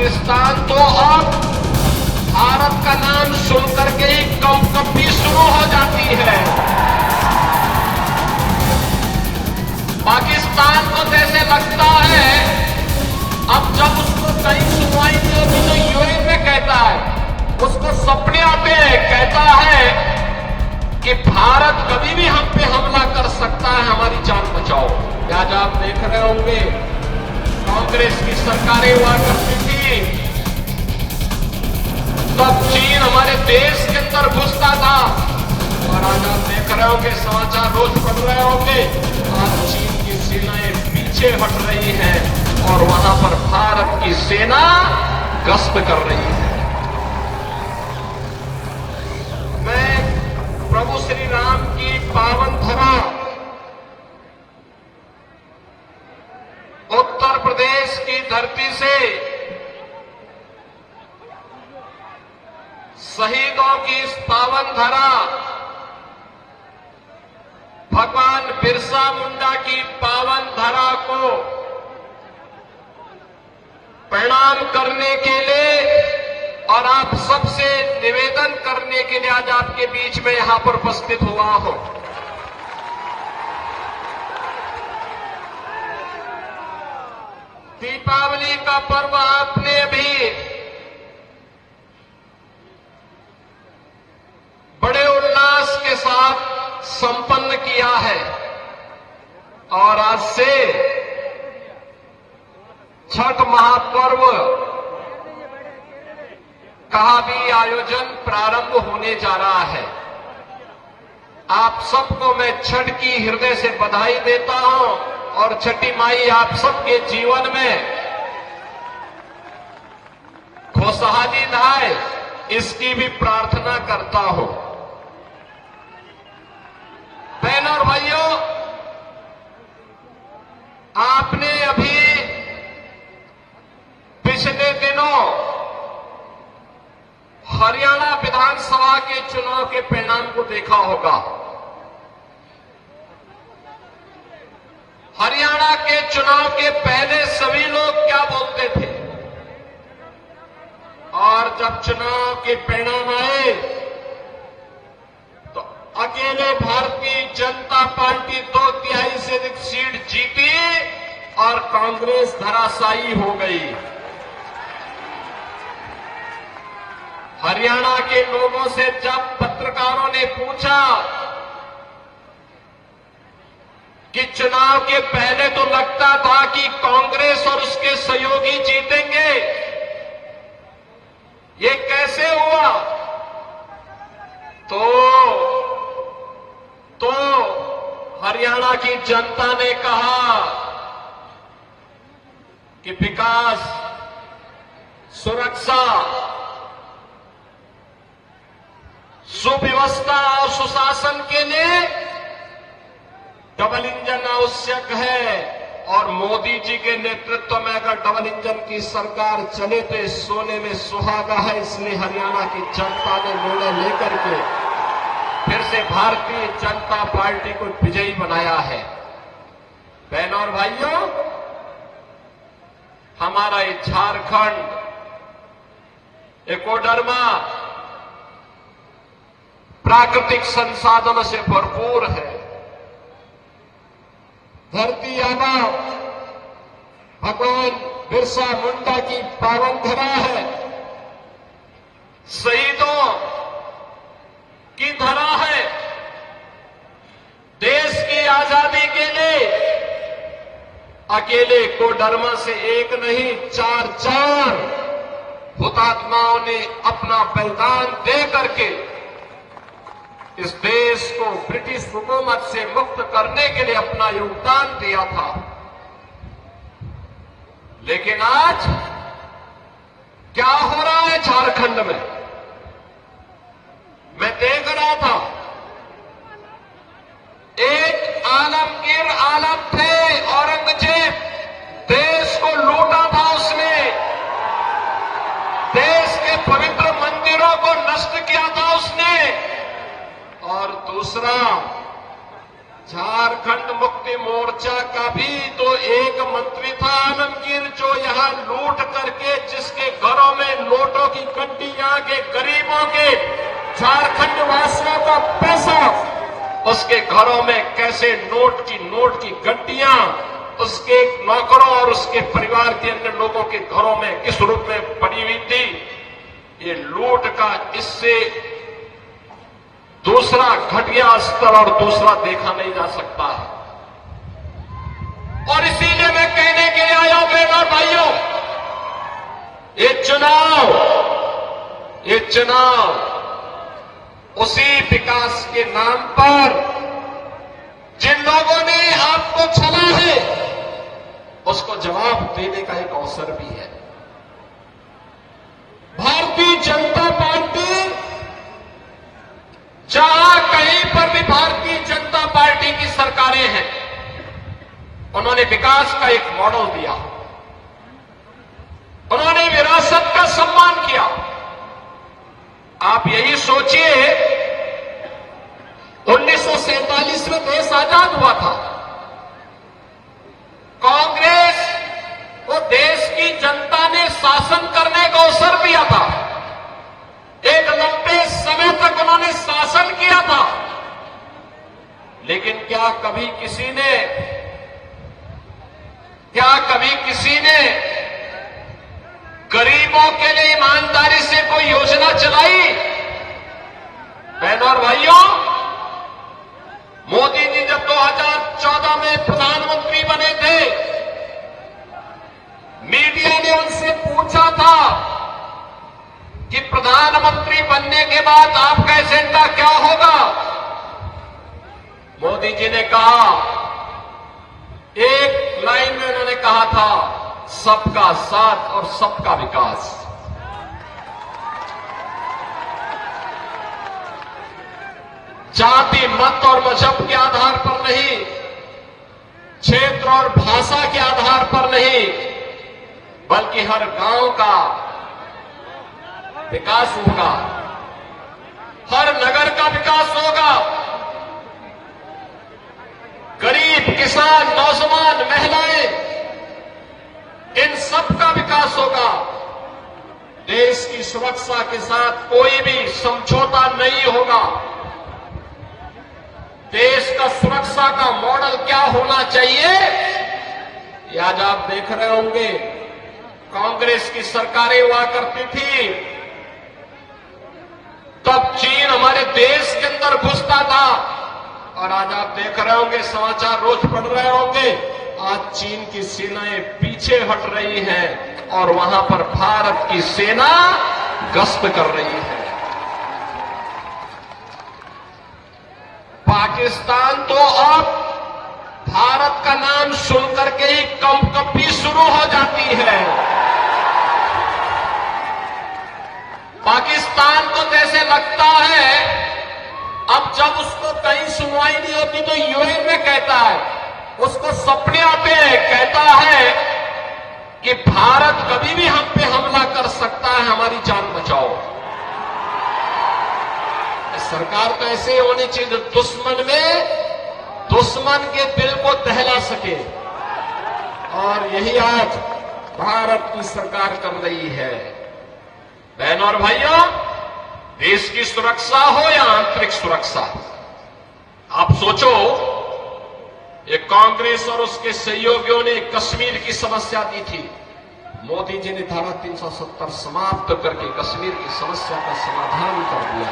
पाकिस्तान तो अब भारत का नाम सुनकर के ही कंपकपी शुरू हो जाती है। पाकिस्तान को जैसे लगता है अब जब उसको कहीं सुनवाई नहीं होती तो यूएन में कहता है, उसको सपने आते हैं, कहता है कि भारत कभी भी हम पे हमला कर सकता है, हमारी जान बचाओ। आज आप देख रहे होंगे कांग्रेस की सरकारें हुआ करती थी, तब चीन हमारे देश के अंदर घुसता था, और आज आप देख रहे होंगे, समाचार रोज पढ़ रहे होंगे, आज चीन की सेनाएं पीछे हट रही हैं और वहां पर भारत की सेना गश्त कर रही है। मैं प्रभु श्री राम की पावन धरा उत्तर प्रदेश की धरती से शहीदों की इस पावन धरा भगवान बिरसा मुंडा की पावन धरा को प्रणाम करने के लिए और आप सबसे निवेदन करने के लिए आज आपके बीच में यहां पर उपस्थित हुआ हूं। दीपावली का पर्व आपने भी बड़े उल्लास के साथ संपन्न किया है और आज से छठ महापर्व का भी आयोजन प्रारंभ होने जा रहा है। आप सबको मैं छठ की हृदय से बधाई देता हूं और छठी माई आप सबके जीवन में खुशहाली लाए, इसकी भी प्रार्थना करता हूं। बहनों और भाइयों, आपने अभी पिछले दिनों हरियाणा विधानसभा के चुनाव के परिणाम को देखा होगा। हरियाणा के चुनाव के पहले सभी लोग क्या बोलते थे, और जब चुनाव के परिणाम आए तो अकेले भारतीय जनता पार्टी 2/3 से अधिक सीट जीती और कांग्रेस धराशायी हो गई। हरियाणा के लोगों से जब पत्रकारों ने पूछा कि चुनाव के पहले तो लगता था कि कांग्रेस और उसके सहयोगी जीतेंगे, ये कैसे हुआ, तो हरियाणा की जनता ने कहा कि विकास, सुरक्षा, सुव्यवस्था और सुशासन के लिए डबल इंजन आवश्यक है, और मोदी जी के नेतृत्व में अगर डबल इंजन की सरकार चले तो इस सोने में सुहागा है। इसलिए हरियाणा की जनता ने निर्णय लेकर के फिर से भारतीय जनता पार्टी को विजयी बनाया है। बहनों और भाइयों, हमारा ये झारखंड एकोडर्मा प्राकृतिक संसाधनों से भरपूर है। धरती आबा भगवान बिरसा मुंडा की पावन धरा है, शहीदों की धरा है। देश की आजादी के लिए अकेले कोडरमा से एक नहीं, 4 हुतात्माओं ने अपना बलिदान दे करके इस देश को ब्रिटिश हुकूमत से मुक्त करने के लिए अपना योगदान दिया था। लेकिन आज क्या हो रहा है झारखंड में, मैं देख रहा था, एक आलमगीर आलम थे, औरंगजेब, देश को लूटा था उसने, देश के पवित्र मंदिरों को नष्ट किया था उसने। और दूसरा, झारखंड मुक्ति मोर्चा का भी तो एक मंत्री था आलमगीर, जो यहां लूट करके जिसके झारखंड वासियों का पैसा उसके घरों में कैसे नोट की गड्डियां उसके नौकरों और उसके परिवार के अन्य लोगों के घरों में किस रूप में पड़ी हुई थी, ये लूट का इससे दूसरा घटिया स्तर और दूसरा देखा नहीं जा सकता है। और इसीलिए मैं कहने के लिए आया हूं बहनों और भाइयों, ये चुनाव उसी विकास के नाम पर जिन लोगों ने आपको छला है उसको जवाब देने का एक अवसर भी है। भारतीय जनता पार्टी जहां कहीं पर भी भारतीय जनता पार्टी की सरकारें हैं, उन्होंने विकास का एक मॉडल दिया, उन्होंने विरासत का सम्मान किया। आप यही सोचिए 1947 में देश आजाद हुआ था, कांग्रेस को देश की जनता ने शासन करने का अवसर दिया था, एक लंबे समय तक उन्होंने शासन किया था, लेकिन क्या कभी किसी ने गरीबों के लिए ईमानदारी से कोई योजना चलाई? बहनों और भाइयों, मोदी जी जब 2014 में प्रधानमंत्री बने थे, मीडिया ने उनसे पूछा था कि प्रधानमंत्री बनने के बाद आपका एजेंडा क्या होगा? मोदी जी ने कहा, एक लाइन में उन्होंने कहा था, सबका साथ और सबका विकास। जाति मत और मजहब के आधार पर नहीं, क्षेत्र और भाषा के आधार पर नहीं, बल्कि हर गांव का विकास होगा, हर नगर का विकास होगा, गरीब, किसान, नौजवान, महिलाएं, इन सब का विकास होगा। देश की सुरक्षा के साथ कोई भी समझौता नहीं होगा। देश का सुरक्षा का मॉडल क्या होना चाहिए, ये आज आप देख रहे होंगे। कांग्रेस की सरकारें हुआ करती थी, तब चीन हमारे देश के अंदर घुसता था, और आज आप देख रहे होंगे, समाचार रोज पढ़ रहे होंगे, आज चीन की सेनाएं पीछे हट रही हैं और वहां पर भारत की सेना गश्त कर रही है। पाकिस्तान तो अब भारत का नाम सुनकर के ही कंपकपी शुरू हो जाती है। पाकिस्तान को जैसे लगता है अब जब उसको कहीं सुनवाई नहीं होती तो यूएन में कहता है, उसको सपने आते हैं, कहता है कि भारत कभी भी हम पे हमला कर सकता है, हमारी जान बचाओ। सरकार तो ऐसे होनी चाहिए दुश्मन के दिल को दहला सके, और यही आज भारत की सरकार कर रही है। बहनों और भाइयों, देश की सुरक्षा हो या आंतरिक सुरक्षा, आप सोचो, ये कांग्रेस और उसके सहयोगियों ने कश्मीर की समस्या दी थी, मोदी जी ने धारा 370 समाप्त करके कश्मीर की समस्या का समाधान कर दिया।